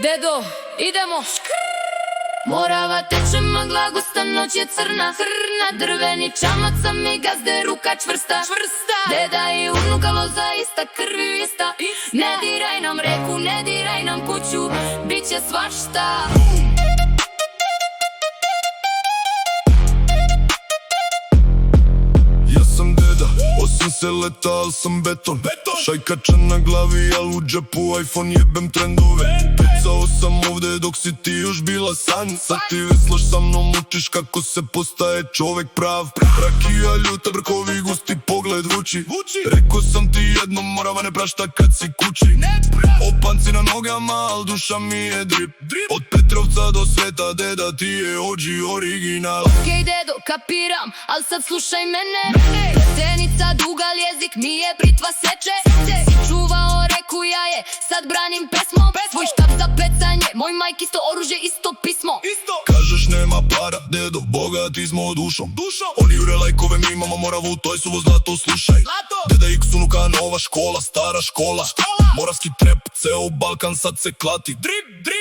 Dedo, idemo. Morava teče magla, gusta noć je crna. Drveni čamac, a mi gazde ruka čvrsta. Deda i unuka loza ista, krvi ista. Ne diraj nam reku, ne diraj nam kuću, biće svašta. Ja sam deda, osim seleta, al sam beton. Šajkača na glavi, al u džepu iPhone, jebem trendove. Pecao sam ovde dok si ti još bila san. Sad ti veslaš sa mnom, učiš kako se postaje čovek prav. Rakija ljuta, brkovi gusti, pogled vuči. Rekao sam ti jednom, morava ne prašta kad si kući. Opanci na nogama, al duša mi je drip. Od Petrovca do sveta, deda ti je OG original. Okej dedo, kapiram, al sad slušaj mene. Senica duga, al jezik mi je britva seče. Čuvao reku, ja je sad branim pesmom. Svoj štap za pecanje, moj majk isto oružje, isto pismo. Kažeš nema para, dedo, bogati smo dušom. Oni jure lajkove, mi imamo moravu, to je suvo zlato, slušaj. Deda X unuka, nova škola, stara škola. Moravski trep, ceo Balkan sad se klati.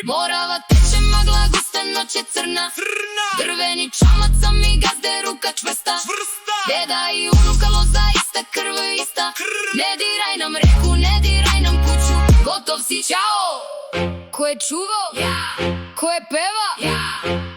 Morava teče magla, gusta noć je crna. Drveni čamac, a mi gazde ruka čvrsta. Deda i unuka loza ista, krv ista. Ne diraj nam reku, ne diraj nam kuću, gotov si, čao. Ko je čuvao? Ja. Ko je peva? Ja.